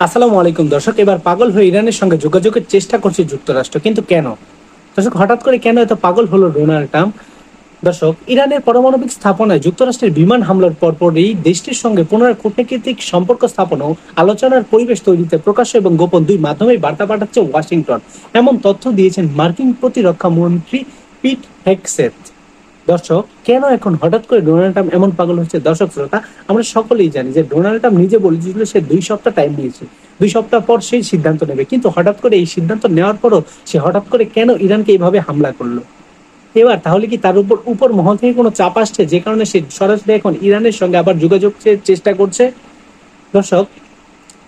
আসসালামু আলাইকুম দর্শক। এবার পাগল হয়ে ইরানের সঙ্গে যোগাযোগের চেষ্টা করছে যুক্তরাষ্ট্র, কিন্তু কেন দর্শক, হঠাৎ করে কেন এত পাগল হলো ডোনাল্ড ট্রাম্প? দর্শক, ইরানের পারমাণবিক স্থাপনায় যুক্তরাষ্ট্রের বিমান হামলার পরপরই দেশটির সঙ্গে পুনরায় কূটনীতিক সম্পর্ক স্থাপন ও আলোচনার পরিবেশ তৈরিতে প্রকাশ্য এবং গোপন দুই মাধ্যমেই বার্তা পাঠাচ্ছে ওয়াশিংটন। এমন তথ্য দিয়েছেন মার্কিন প্রতিরক্ষা মন্ত্রী পিট হেগসেথ। দর্শক, কেন এখন হঠাৎ করে ডোনাল্ড ট্রাম্প এমন পাগল হচ্ছে? দর্শক শ্রোতা, আমরা সকলেই জানি যে ডোনাল্ড ট্রাম্প নিজে বলেছিল সে 2 সপ্তাহ টাইম নিয়েছে, 2 সপ্তাহ পর সেই সিদ্ধান্ত নেবে। কিন্তু হঠাৎ করে এই সিদ্ধান্ত নেওয়ার পরও সে হঠাৎ করে কেন ইরানকে এইভাবে হামলা করলো? এবার তাহলে কি তার উপর উপর মহল থেকে কোনো চাপ আসছে, যে কারণে সে সরাসরি এখন ইরানের সঙ্গে আবার যোগাযোগের চেষ্টা করছে? দর্শক,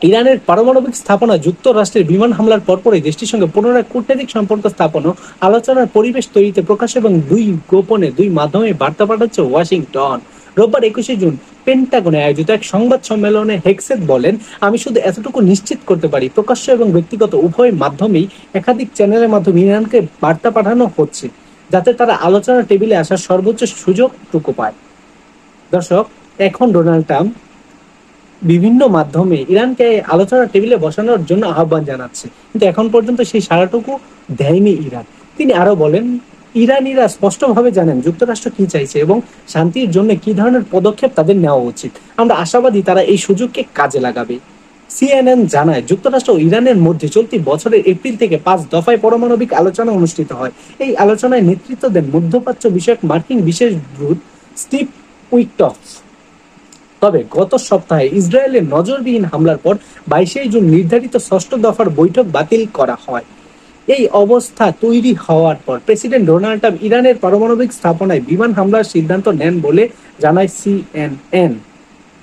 ইরানের পারমাণবিক স্থাপনা যুক্তরাষ্ট্রের বিমান হামলার পরপরই দেশটির সঙ্গে পুনরায় কূটনৈতিক সম্পর্ক স্থাপন ও আলোচনার পরিবেশ তৈরিতে প্রকাশ এবং দুই মাধ্যমে বার্তা পাঠাচ্ছে ওয়াশিংটন। রোববার 21 জুন পেন্টাগনে আয়োজিত এক সংবাদ সম্মেলনে হেগসেথ বলেন, আমি শুধু এতটুকু নিশ্চিত করতে পারি, প্রকাশ্য এবং ব্যক্তিগত উভয় মাধ্যমেই একাধিক চ্যানেলের মাধ্যমে ইরানকে বার্তা পাঠানো হচ্ছে, যাতে তারা আলোচনার টেবিলে আসার সর্বোচ্চ সুযোগটুকু পায়। দর্শক, এখন ডোনাল্ড ট্রাম্প বিভিন্ন মাধ্যমে ইরানকে আলোচনার টেবিলে বসানোর জন্য আহ্বান জানাচ্ছে, কিন্তু এখন পর্যন্ত সেই সাড়াটুকু দেয়নি ইরান। তিনি আরো বলেন, ইরানিরা স্পষ্টভাবে জানেন যুক্তরাষ্ট্র কি চাইছে এবং শান্তির জন্য কি ধরনের পদক্ষেপ তাদের নেওয়া উচিত। আমরা আশাবাদী তারা এই সুযোগকে কাজে লাগাবে। সিএনএন জানায়, যুক্তরাষ্ট্র ও ইরানের মধ্যে চলতি বছরের এপ্রিল থেকে 5 দফায় পারমাণবিক আলোচনা অনুষ্ঠিত হয়। এই আলোচনায় নেতৃত্ব দেন মধ্যপ্রাচ্য বিষয়ক মার্কিন বিশেষ দূত স্টিভ উইটকফ। তবে গত সপ্তাহে ইসরায়েলের নজরবিহীন হামলার পর 22 জুন নির্ধারিত ষষ্ঠ দফার বৈঠক বাতিল করা হয়। এই অবস্থা তৈরি হওয়ার পর প্রেসিডেন্ট ডোনাল্ড ট্রাম্প ইরানের পারমাণবিক স্থাপনায় বিমান হামলার সিদ্ধান্ত নেন বলে জানায় সিএনএন।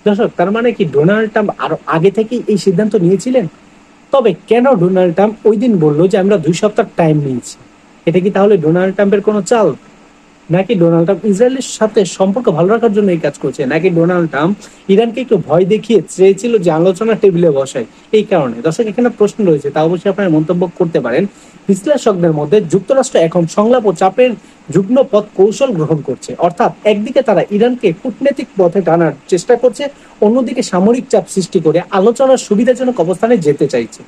দর্শক, তার মানে কি ডোনাল্ড ট্রাম্প আরো আগে থেকেই এই সিদ্ধান্ত নিয়েছিলেন? তবে কেন ডোনাল্ড ট্রাম্প ওই দিন বললো যে আমরা 2 সপ্তাহ টাইম নিয়েছি? এটা কি তাহলে ডোনাল্ড ট্রাম্পের কোনো চাল, নাকি ডোনাল্ড ট্রাম্প ইসরায়েলের সাথে সম্পর্ক ভালো রাখার জন্য এই কাজ করছে, নাকি ডোনাল্ড ট্রাম্প ইরানকে একটু ভয় দেখিয়ে চেয়েছিল যে আলোচনা টেবিলে বসায়? এই কারণে দর্শক, এখানে প্রশ্ন রয়েছে, তা অবশ্যই আপনারা মন্তব্য করতে পারেন। বিশ্লেষকদের মধ্যে যুক্তরাষ্ট্র এখন সংলাপ ও চাপের যুগ্ম পথ কৌশল গ্রহণ করছে, অর্থাৎ একদিকে তারা ইরানকে কূটনৈতিক পথে টানার চেষ্টা করছে, অন্যদিকে সামরিক চাপ সৃষ্টি করে আলোচনার সুবিধাজনক অবস্থানে যেতে চাইছে।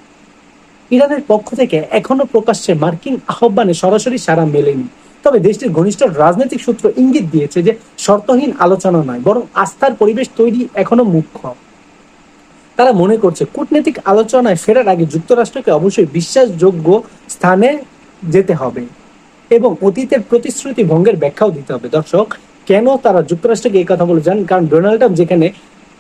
ইরানের পক্ষ থেকে এখনো প্রকাশ্যে মার্কিন আহ্বানে সরাসরি সাড়া মেলেনি, তবে দেশটির ঘনিষ্ঠ রাজনৈতিক সূত্র ইঙ্গিত দিয়েছে যে শর্তহীন আলোচনা নয়, বরং আস্থার পরিবেশ তৈরি এখনো মুখ্য। তারা মনে করছে কূটনৈতিক আলোচনায় ফেরার আগে যুক্তরাষ্ট্রকে অবশ্যই বিশ্বাসযোগ্য স্থানে যেতে হবে এবং অতীতের প্রতিশ্রুতি ভঙ্গের ব্যাখ্যাও দিতে হবে। দর্শক, কেন তারা যুক্তরাষ্ট্রকে এই কথা বলে জান? কারণ ডোনাল্ড ট্রাম্প যেখানে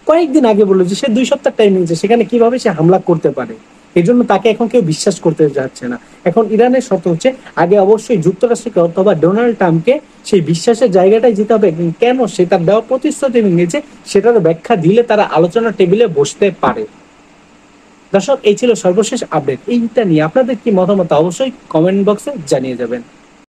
কয়েকদিন আগে বললো যে সে 2 সপ্তাহ টাইম নিয়েছে, সেখানে কিভাবে সে হামলা করতে পারে, এই জন্য তাকে এখন কেউ বিশ্বাস করতে যাচ্ছে না। এখন ইরানের শর্ত হচ্ছে আগে অবশ্যই যুক্তরাষ্ট্রকে অথবা ডোনাল্ড ট্রাম্পকে সেই বিশ্বাসের জায়গাটায় যেতে হবে। কেন সে তার দেওয়া প্রতিশ্রুতি ভেঙেছে সেটার ব্যাখ্যা দিলে তারা আলোচনার টেবিলে বসতে পারে। দর্শক, এই ছিল সর্বশেষ আপডেট। এইটা নিয়ে আপনাদের কি মতামত অবশ্যই কমেন্ট বক্সে জানিয়ে যাবেন।